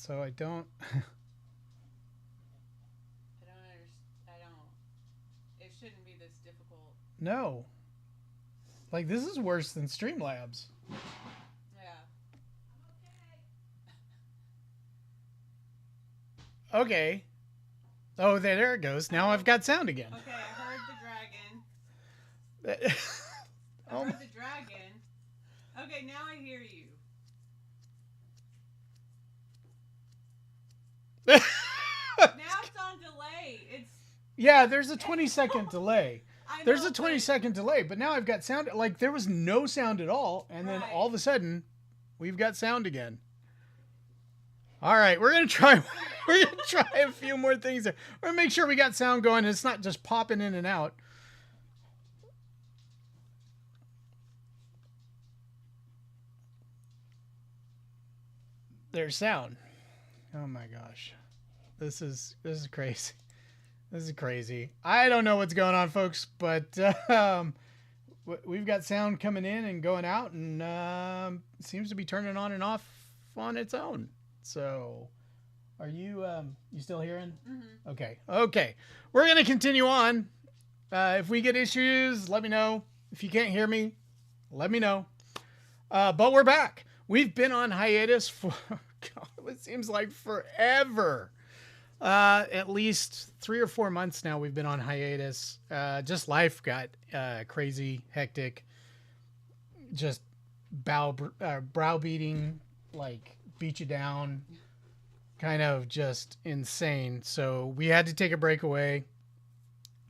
So I don't. I don't understand. I don't. It shouldn't be this difficult. No. Like, this is worse than Streamlabs. Yeah. Okay. Oh, there it goes. Now I've got sound again. Okay, I heard the dragon. I Oh, heard the dragon. Okay, now I hear you. my- Now it's on delay. It's. yeah, there's a 20-second delay. I know, There's a but- 20-second delay, but now I've got sound. Like, there was no sound at all, and then Right. all of a sudden, we've got sound again. All right, we're gonna try. We're gonna try a few more things. We're gonna make sure we got sound going. It's not just popping in and out. There's sound. Oh my gosh, this is crazy. This is crazy. I don't know what's going on, folks, but we've got sound coming in and going out, and seems to be turning on and off on its own. So, are you still hearing? Mm-hmm. Okay. We're gonna continue on. If we get issues, let me know. If you can't hear me, let me know. But we're back. We've been on hiatus for God, it seems like forever. At least 3 or 4 months now we've been on hiatus. Just life got crazy, hectic. Just browbeating, like beat you down, kind of just insane. So we had to take a break away,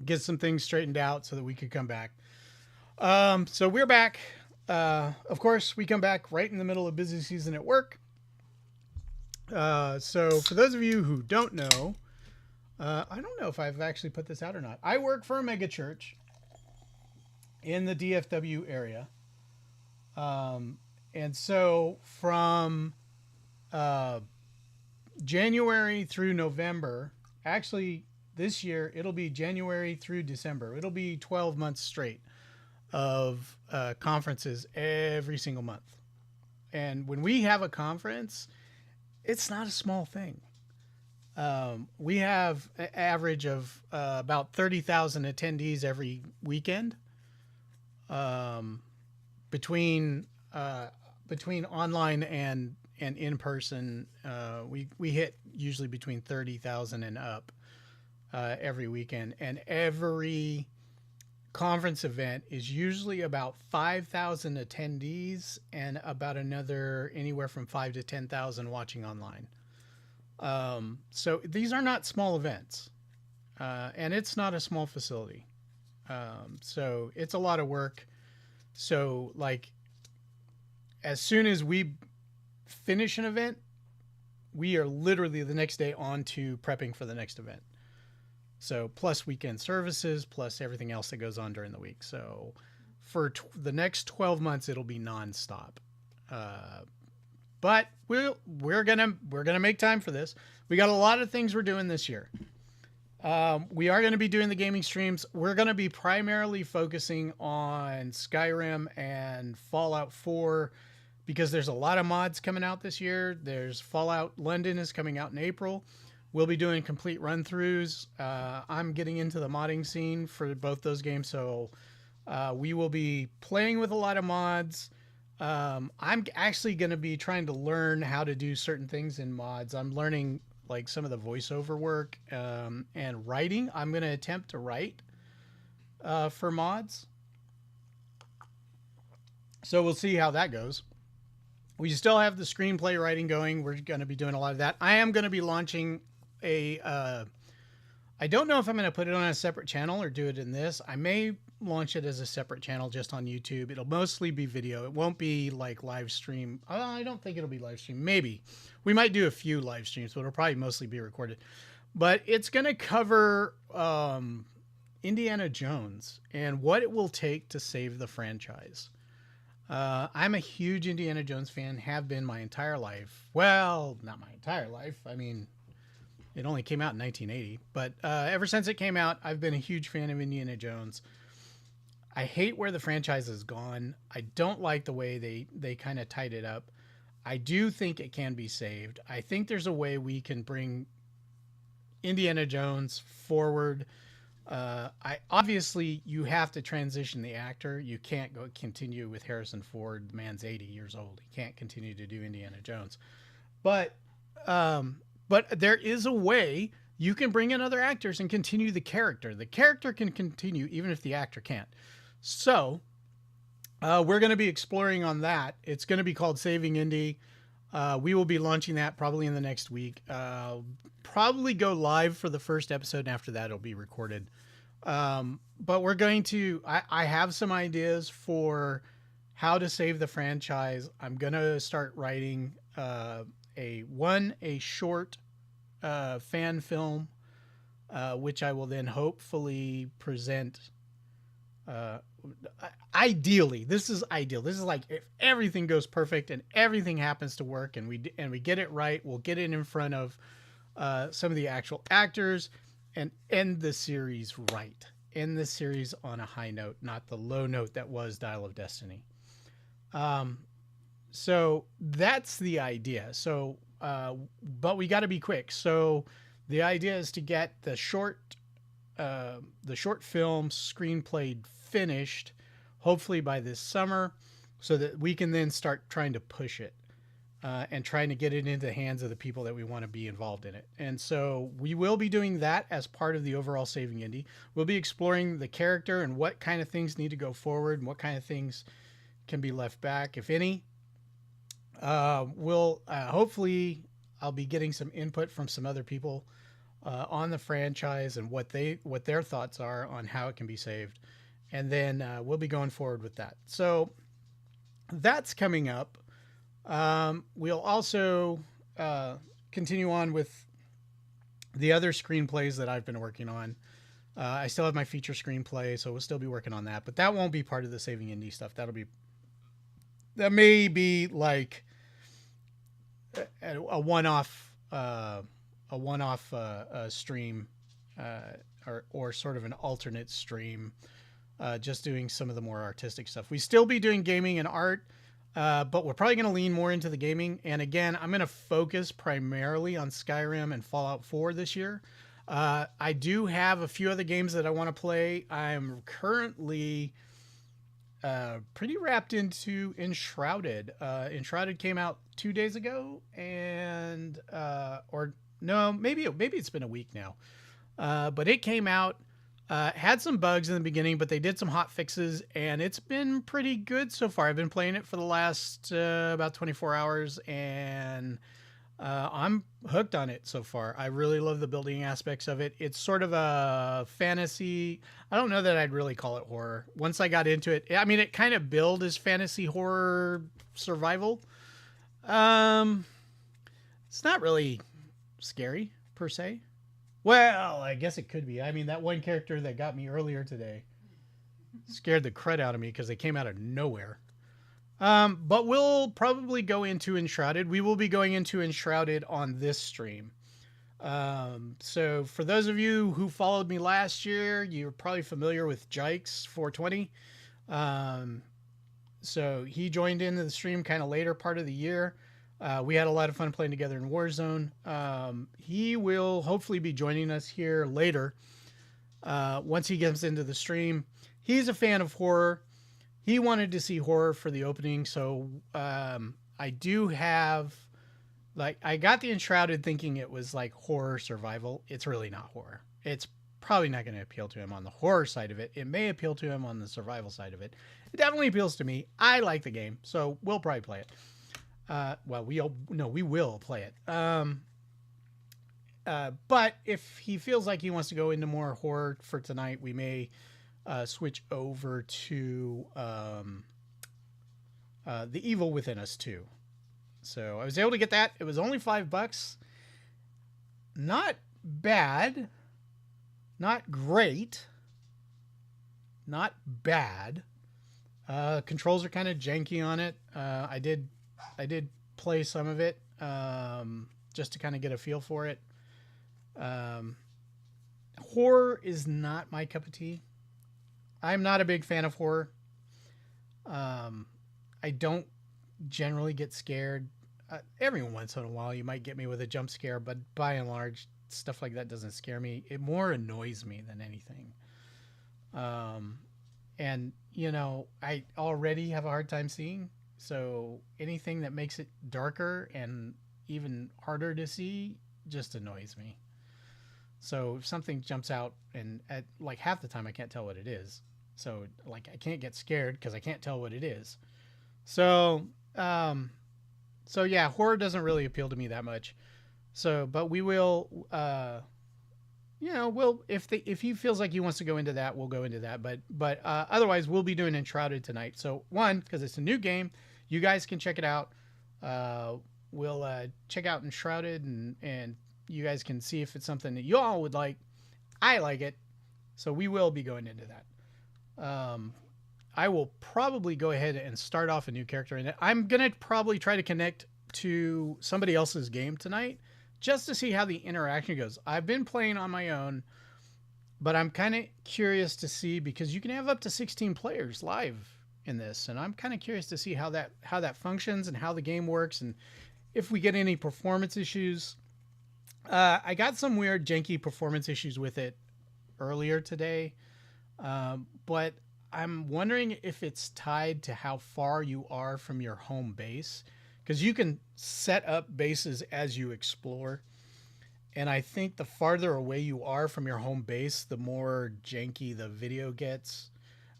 get some things straightened out so that we could come back. So we're back. Of course, we come back right in the middle of busy season at work. So for those of you who don't know, I don't know if I've actually put this out or not. I work for a mega church in the DFW area. And so from January through November, actually this year, it'll be January through December. It'll be 12 months straight of conferences every single month. And when we have a conference, it's not a small thing. We have an average of about 30,000 attendees every weekend. Between online and in person, we hit usually between 30,000 and up every weekend, and every conference event is usually about 5,000 attendees and about another anywhere from 5 to 10,000 watching online. So these are not small events, and it's not a small facility. So it's a lot of work. So like, as soon as we finish an event, we are literally the next day on to prepping for the next event. So plus weekend services, plus everything else that goes on during the week. So for the next 12 months, it'll be nonstop. But we're gonna make time for this. We got a lot of things we're doing this year. We are going to be doing the gaming streams. We're going to be primarily focusing on Skyrim and Fallout 4 because there's a lot of mods coming out this year. There's Fallout London is coming out in April. We'll be doing complete run-throughs. I'm getting into the modding scene for both those games, so we will be playing with a lot of mods. I'm actually going to be trying to learn how to do certain things in mods. I'm learning like some of the voiceover work and writing. I'm going to attempt to write for mods. So we'll see how that goes. We still have the screenplay writing going. We're going to be doing a lot of that. I am going to be launching I don't know if I'm going to put it on a separate channel or do it in this. I may launch it as a separate channel just on YouTube. It'll mostly be video. It won't be like live stream. I don't think it'll be live stream. Maybe we might do a few live streams, but it'll probably mostly be recorded. But it's going to cover Indiana Jones and what it will take to save the franchise. I'm a huge Indiana Jones fan, have been my entire life. Well, not my entire life. I mean, it only came out in 1980, but ever since it came out, I've been a huge fan of Indiana Jones. I hate where the franchise has gone. I don't like the way they kind of tied it up. I do think it can be saved. I think there's a way we can bring Indiana Jones forward. I obviously you have to transition the actor. You can't go continue with Harrison Ford. The man's 80 years old. He can't continue to do Indiana Jones. But but there is a way you can bring in other actors and continue the character. The character can continue even if the actor can't. So we're going to be exploring on that. It's going to be called Saving Indy. We will be launching that probably in the next week. Probably go live for the first episode, and after that, it'll be recorded. But we're going to. I have some ideas for how to save the franchise. I'm going to start writing a short fan film, which I will then hopefully present. Ideally, this is ideal. This is like if everything goes perfect and everything happens to work and we get it right, we'll get it in front of some of the actual actors and end the series right. End the series on a high note, not the low note that was Dial of Destiny. So that's the idea. So, but we got to be quick. So the idea is to get the short film screenplay finished, hopefully by this summer, so that we can then start trying to push it and trying to get it into the hands of the people that we want to be involved in it. And so we will be doing that as part of the overall Saving Indy. We'll be exploring the character and what kind of things need to go forward and what kind of things can be left back, if any. We'll hopefully I'll be getting some input from some other people on the franchise and what their thoughts are on how it can be saved. And then we'll be going forward with that. So that's coming up. We'll also continue on with the other screenplays that I've been working on. I still have my feature screenplay, so we'll still be working on that. But that won't be part of the Saving Indie stuff. That may be like a one-off stream or sort of an alternate stream. Just doing some of the more artistic stuff. We still be doing gaming and art, but we're probably going to lean more into the gaming. And again, I'm going to focus primarily on Skyrim and Fallout 4 this year. I do have a few other games that I want to play. I'm currently pretty wrapped into Enshrouded. Enshrouded came out 2 days ago, and or no, maybe it's been a week now. But it came out. Had some bugs in the beginning, but they did some hot fixes, and it's been pretty good so far. I've been playing it for the last about 24 hours, and I'm hooked on it so far. I really love the building aspects of it. It's sort of a fantasy. I don't know that I'd really call it horror. Once I got into it, I mean, it kind of billed as fantasy horror survival. It's not really scary per se. Well, I guess it could be. I mean, that one character that got me earlier today scared the crud out of me because they came out of nowhere. But we'll probably go into Enshrouded. We will be going into Enshrouded on this stream. So for those of you who followed me last year, you're probably familiar with Jikes 420. So he joined into the stream kind of later part of the year. We had a lot of fun playing together in Warzone. He will hopefully be joining us here later. Once he gets into the stream, he's a fan of horror. He wanted to see horror for the opening. So, I do have, like, I got the Enshrouded thinking it was like horror survival. It's really not horror. It's probably not going to appeal to him on the horror side of it. It may appeal to him on the survival side of it. It definitely appeals to me. I like the game, so we'll probably play it. Well, we will play it. But if he feels like he wants to go into more horror for tonight, we may switch over to The Evil Within Us 2. So I was able to get that. It was only $5. Not bad. Not great. Not bad. Controls are kind of janky on it. I did play some of it just to kind of get a feel for it. Horror is not my cup of tea. I'm not a big fan of horror. I don't generally get scared. every once in a while you might get me with a jump scare, but by and large, stuff like that doesn't scare me. It more annoys me than anything. Um, and I already have a hard time seeing, so anything that makes it darker and even harder to see just annoys me. So if something jumps out, and at like half the time I can't tell what it is, so like I can't get scared because I can't tell what it is. So um, so yeah, horror doesn't really appeal to me that much. So, but we will, we'll if he feels like he wants to go into that, we'll go into that. But otherwise, we'll be doing Enshrouded tonight. So one, because it's a new game, you guys can check it out. Uh, we'll check out Enshrouded, and you guys can see if it's something that you all would like. I like it, so we will be going into that. I will probably go ahead and start off a new character in it. I'm gonna probably try to connect to somebody else's game tonight just to see how the interaction goes. I've been playing on my own, but I'm kind of curious to see, because you can have up to 16 players live in this, and I'm kind of curious to see how that functions and how the game works, and if we get any performance issues. I got some weird janky performance issues with it earlier today, but I'm wondering if it's tied to how far you are from your home base, because you can set up bases as you explore. And I think the farther away you are from your home base, the more janky the video gets.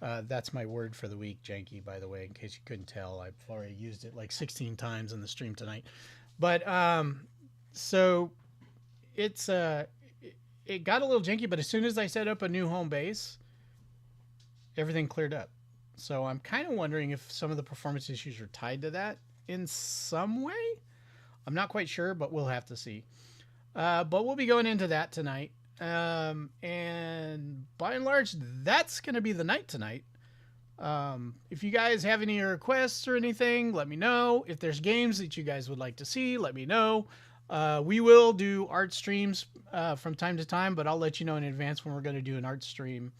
That's my word for the week, janky, by the way, in case you couldn't tell. I've already used it like 16 times in the stream tonight. But so it's it got a little janky, but as soon as I set up a new home base, everything cleared up. So I'm kind of wondering if some of the performance issues are tied to that in some way. I'm not quite sure, but we'll have to see. But we'll be going into that tonight. And by and large, that's going to be the night tonight. If you guys have any requests or anything, let me know. If there's games that you guys would like to see, let me know. We will do art streams from time to time, but I'll let you know in advance when we're going to do an art stream.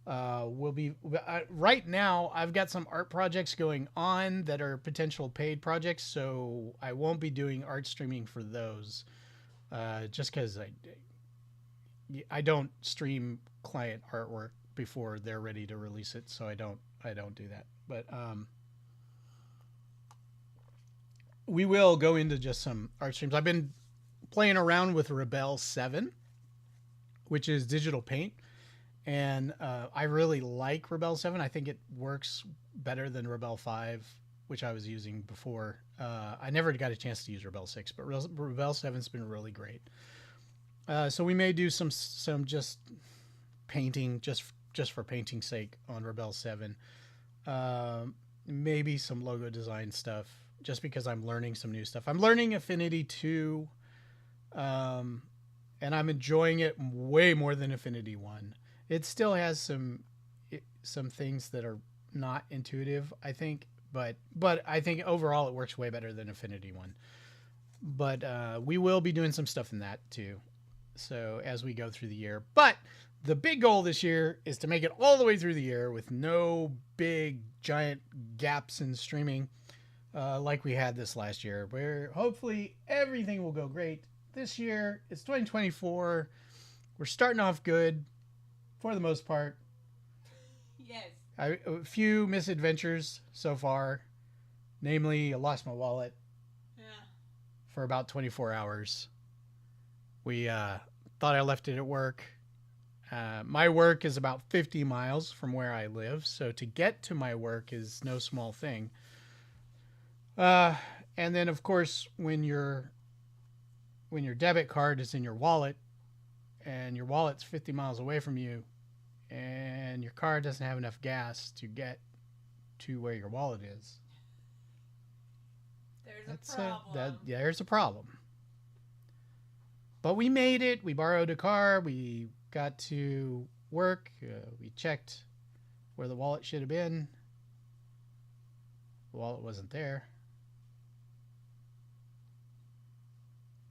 We'll be right now. I've got some art projects going on that are potential paid projects, so I won't be doing art streaming for those. Just because I don't stream client artwork before they're ready to release it, so I don't do that. But we will go into just some art streams. I've been playing around with Rebel 7, which is digital paint. And I really like Rebel 7. I think it works better than Rebel 5, which I was using before. I never got a chance to use Rebel 6, but Rebel 7's been really great. So we may do some just painting, just for painting's sake on Rebel 7. Maybe some logo design stuff, just because I'm learning some new stuff. I'm learning Affinity 2, and I'm enjoying it way more than Affinity 1. It still has some things that are not intuitive, I think, but I think overall it works way better than Affinity 1. But we will be doing some stuff in that too, so as we go through the year. But the big goal this year is to make it all the way through the year with no big giant gaps in streaming like we had this last year, where hopefully everything will go great. This year, it's 2024. We're starting off good. For the most part. Yes. A few misadventures so far. Namely, I lost my wallet. Yeah. For about 24 hours. We thought I left it at work. My work is about 50 miles from where I live, so to get to my work is no small thing. And then, of course, when your debit card is in your wallet, and your wallet's 50 miles away from you, and your car doesn't have enough gas to get to where your wallet is. There's a problem. There's a problem. But we made it. We borrowed a car. We got to work. We checked where the wallet should have been. The wallet wasn't there.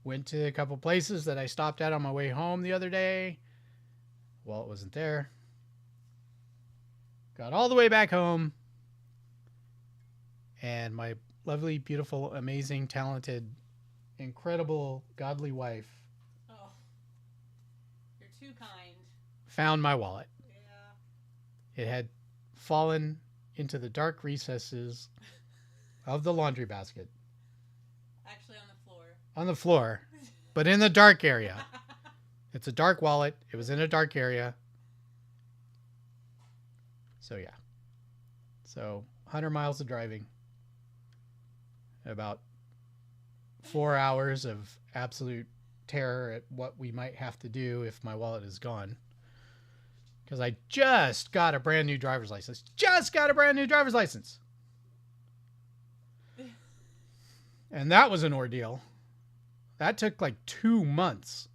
Went to a couple places that I stopped at on my way home the other day. Wallet wasn't there. Got all the way back home, and my lovely, beautiful, amazing, talented, incredible, godly wife Oh, you're too kind. found my wallet. Yeah. It had fallen into the dark recesses of the laundry basket. Actually, on the floor. On the floor, but in the dark area. It's a dark wallet. It was in a dark area. So, yeah. So, 100 miles of driving. About 4 hours of absolute terror at what we might have to do if my wallet is gone. Because I just got a brand new driver's license. Just got a brand new driver's license. And that was an ordeal. That took like 2 months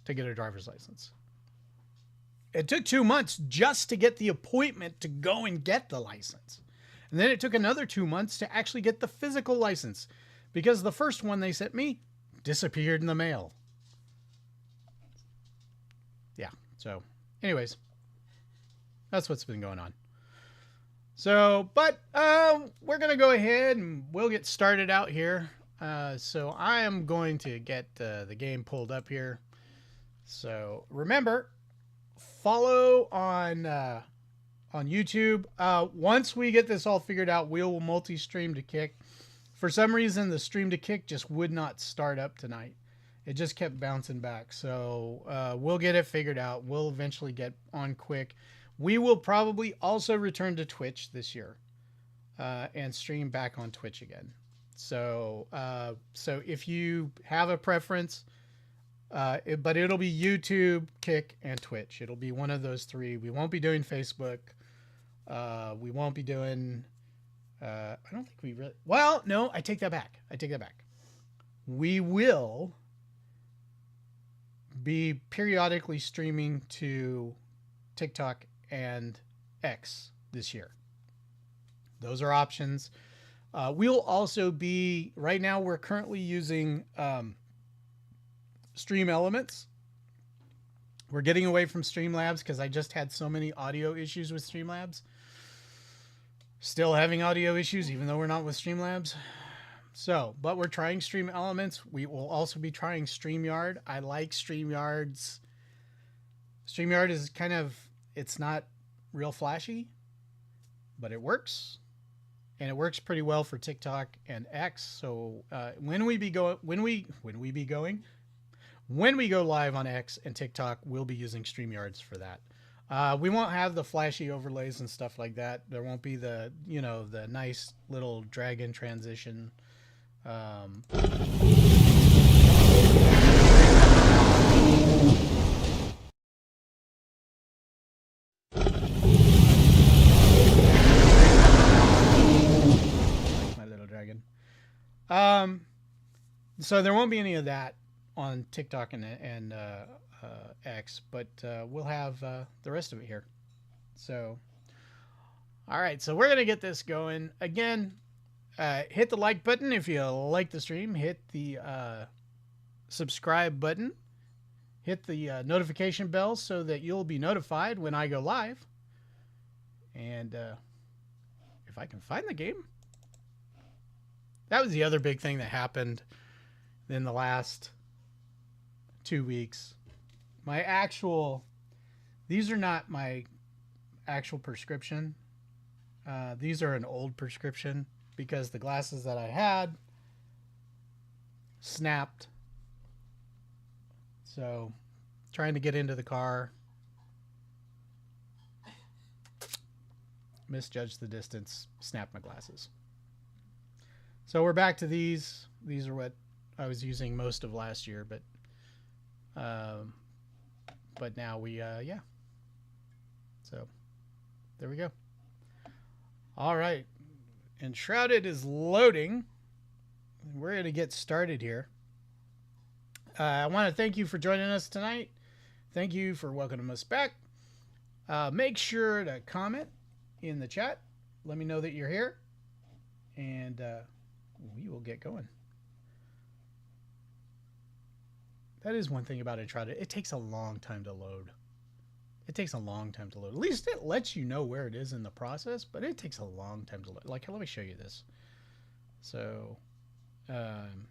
to get a driver's license. It took 2 months just to get the appointment to go and get the license. And then it took another 2 months to actually get the physical license, because the first one they sent me disappeared in the mail. Yeah. So anyways, that's what's been going on. So, but we're going to go ahead and we'll get started out here. So I am going to get the game pulled up here. So remember, follow on YouTube. Once we get this all figured out, we'll multi-stream to Kick. For some reason, the stream to Kick just would not start up tonight. It just kept bouncing back. So we'll get it figured out. We'll eventually get on quick. We will probably also return to Twitch this year and stream back on Twitch again. So if you have a preference, but it'll be YouTube, Kick, and Twitch. It'll be one of those three. We won't be doing Facebook. We won't be doing... I don't think we really... Well, no, I take that back. We will be periodically streaming to TikTok and X this year. Those are options. We'll also be... Right now, we're currently using Stream Elements. We're getting away from Streamlabs because I just had so many audio issues with Streamlabs. Still having audio issues, even though we're not with Streamlabs. So, but we're trying Stream Elements. We will also be trying StreamYard. I like StreamYard's. StreamYard is kind of, it's not real flashy, but it works. And it works pretty well for TikTok and X. So when we go live on X and TikTok, we'll be using StreamYards for that. We won't have the flashy overlays and stuff like that. There won't be the, the nice little dragon transition. My little dragon. So there won't be any of that on TikTok and X, but we'll have the rest of it here. So, all right, so we're gonna get this going again. Hit the like button if you like the stream. Hit the subscribe button. Hit the notification bell so that you'll be notified when I go live. And if I can find the game, that was the other big thing that happened in the last 2 weeks. These are not my actual prescription. These are an old prescription because the glasses that I had snapped. So trying to get into the car, misjudged the distance, snapped my glasses. So we're back to these. These are what I was using most of last year, but now we, yeah. So there we go. All right. Enshrouded is loading. We're going to get started here. I want to thank you for joining us tonight. Thank you for welcoming us back. Make sure to comment in the chat. Let me know that you're here. And we will get going. That is one thing about Enshrouded. It takes a long time to load. It takes a long time to load. At least it lets you know where it is in the process, but it takes a long time to load. Like, let me show you this. So um,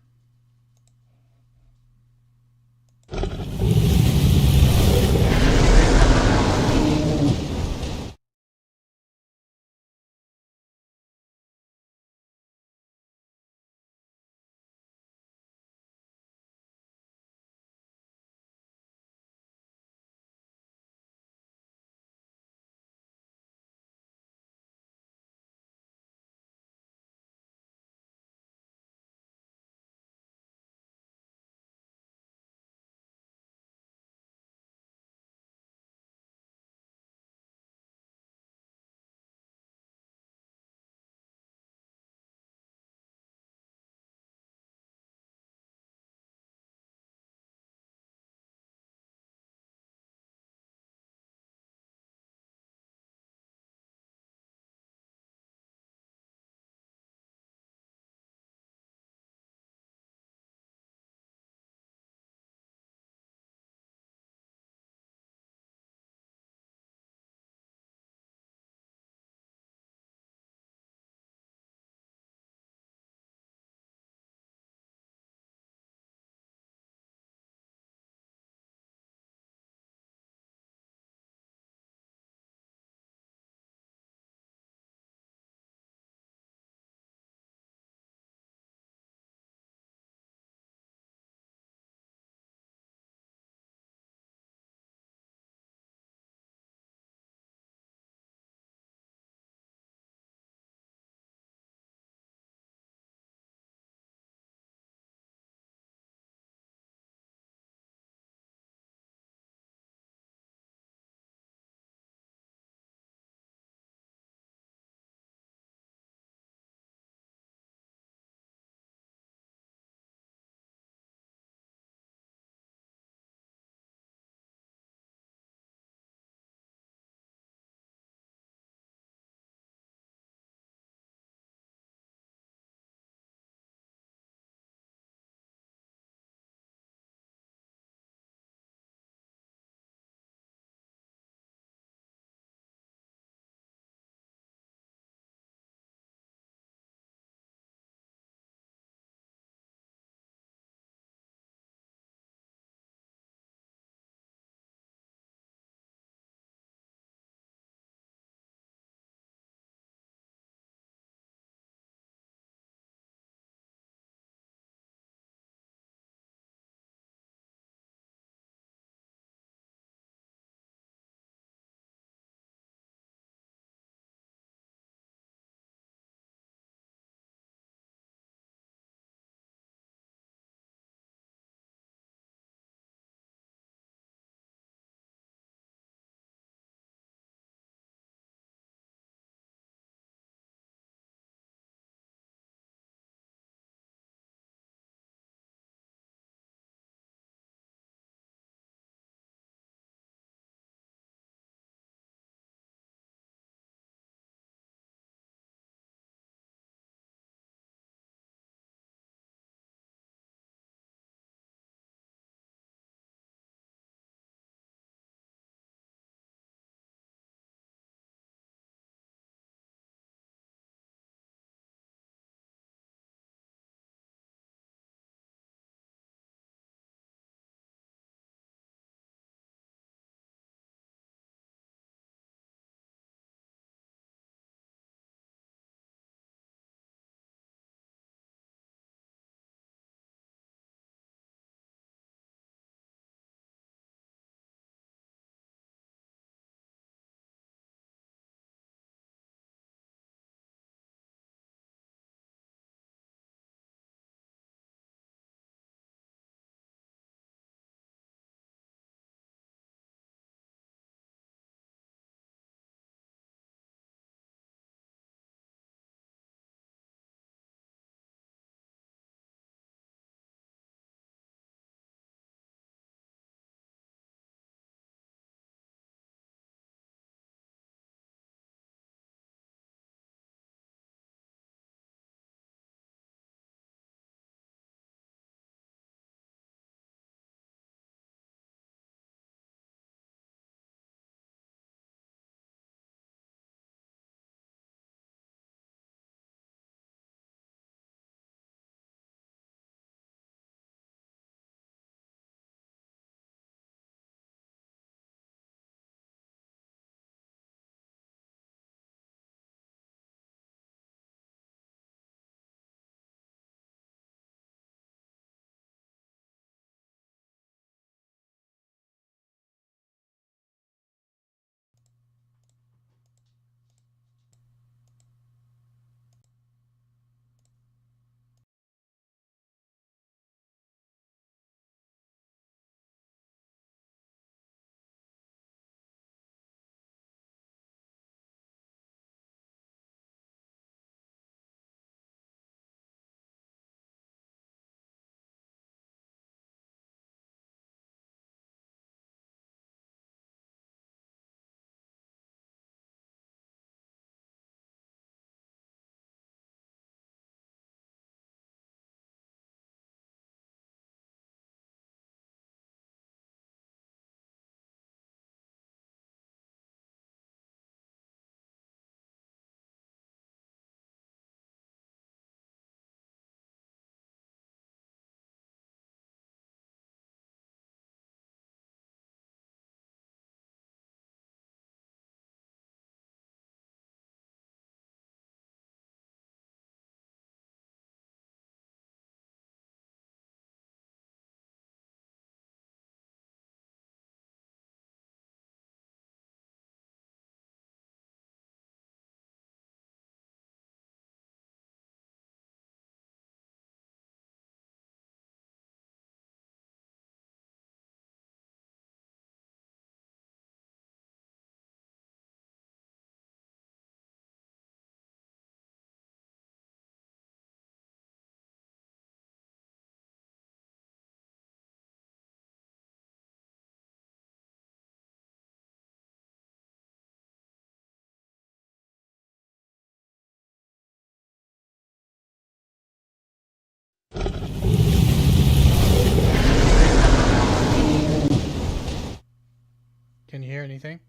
hear anything?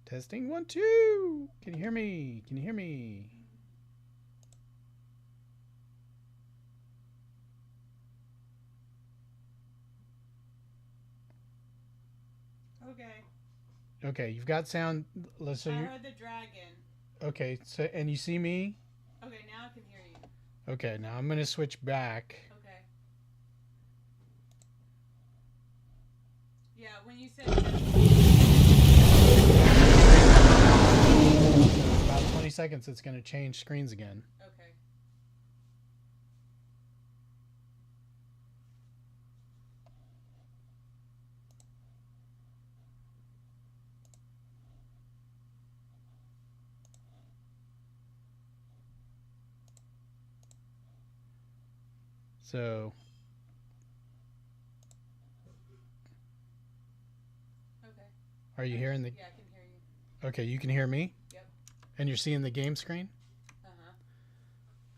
Testing 1, 2. Can you hear me? Can you hear me? Okay. Okay, you've got sound. So I you heard the dragon. okay? So and you see me? Okay, now I can hear you. Okay, now I'm gonna switch back. Okay. Yeah, when you said So about 20 seconds, it's gonna change screens again. okay. So Okay. are you hearing the? Yeah, I can hear you. Okay, you can hear me. Yep. And you're seeing the game screen. Uh-huh.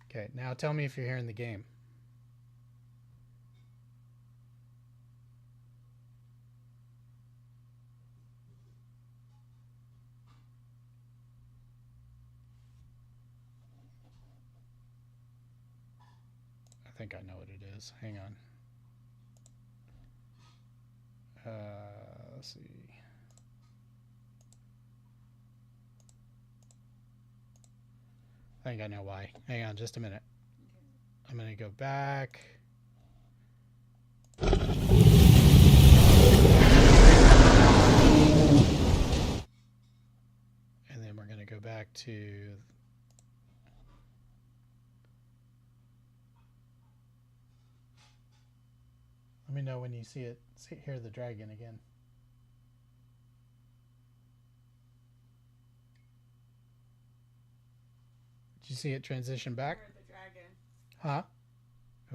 Okay, now tell me if you're hearing the game. I think I know what it is. Hang on. Let's see. I think I know why. Hang on just a minute. Okay. I'm going to go back. And then we're going to go back to. Let me know when you see it. Hear the dragon again. Did you see it transition I back? heard the dragon. Huh?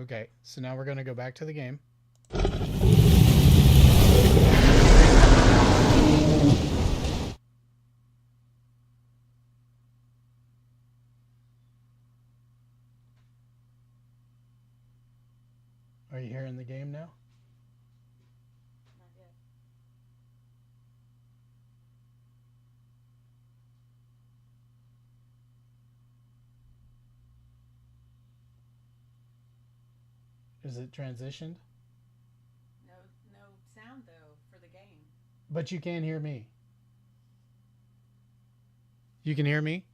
Okay, so now we're going to go back to the game. Are you hearing the game now? Not yet. Is it transitioned? No sound though for the game. But you can hear me. You can hear me?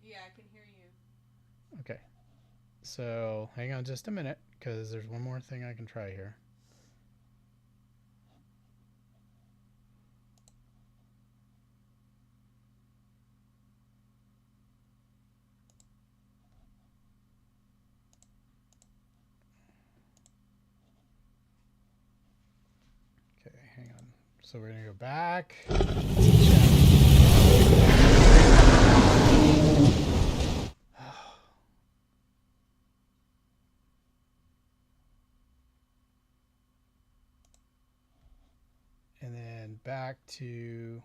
Yeah, I can hear you. Okay. So hang on just a minute because there's one more thing I can try here. Okay, hang on. So we're going to go back. And then back to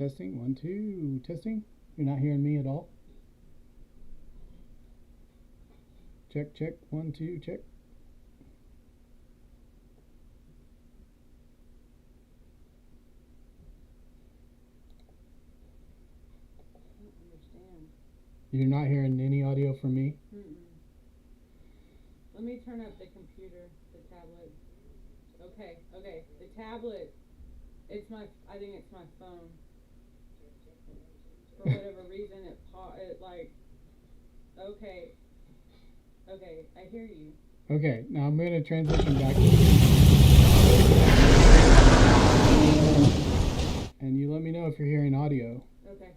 Testing. 1, 2. Testing. You're not hearing me at all? Check, check. 1, 2. Check. I don't understand. You're not hearing any audio from me? Mm-mm. Let me turn up the computer, the tablet. Okay, okay. The tablet. I think it's my phone. For whatever reason, it like. Okay. Okay, I hear you. Okay, now I'm going to transition back. And you let me know if you're hearing audio. Okay.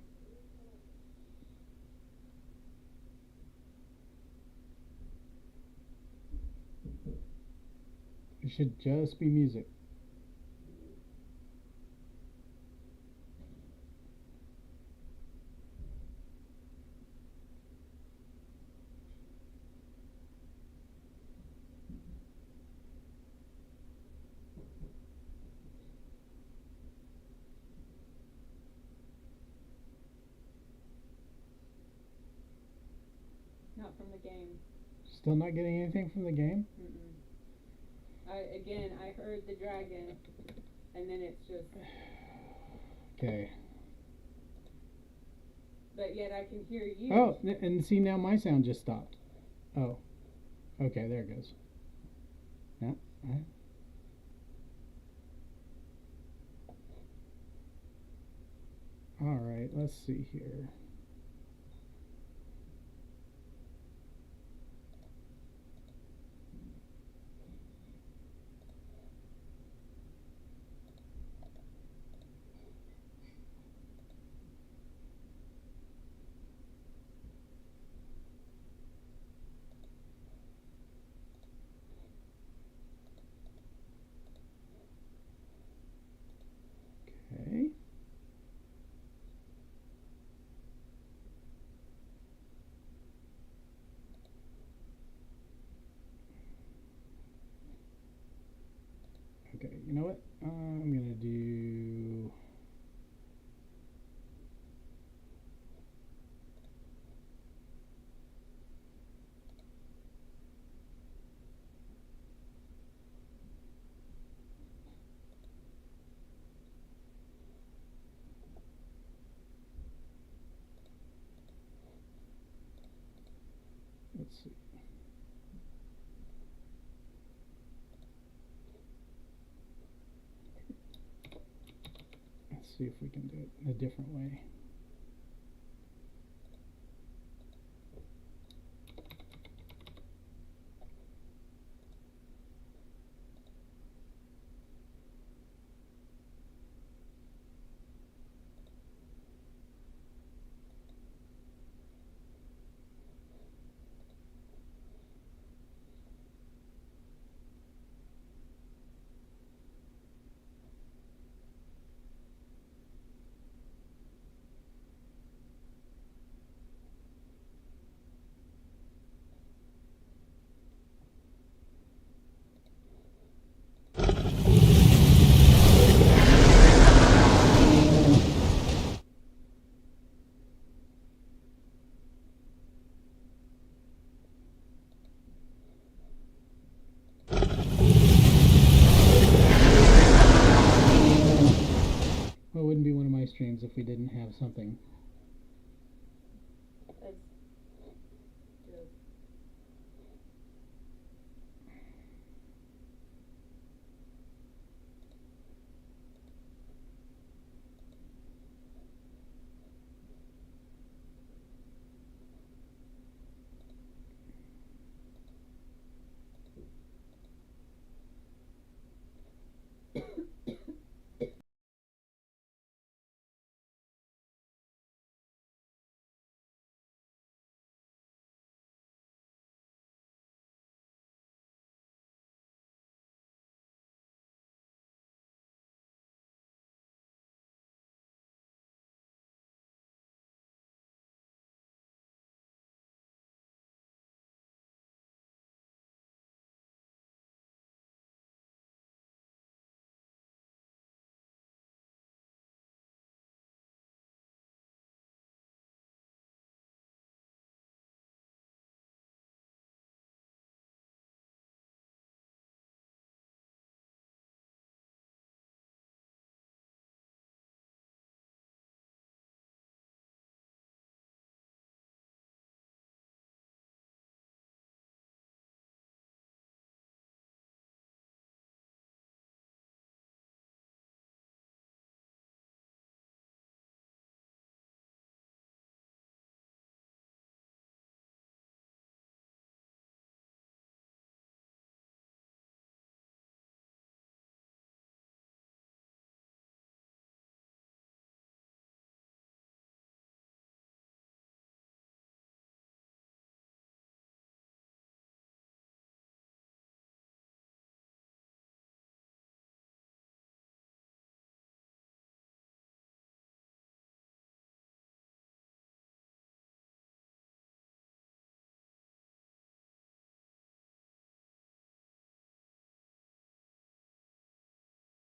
It should just be music. Not from the game. Still not getting anything from the game? Mm-mm. I heard the dragon, and then it's just. Okay. But yet I can hear you. Oh, and see, now my sound just stopped. Oh. Okay, there it goes. Yeah. All right, let's see here. Okay. Okay, you know what? I'm going to do... Let's see. Let's see if we can do it in a different way. Well, it wouldn't be one of my streams if we didn't have something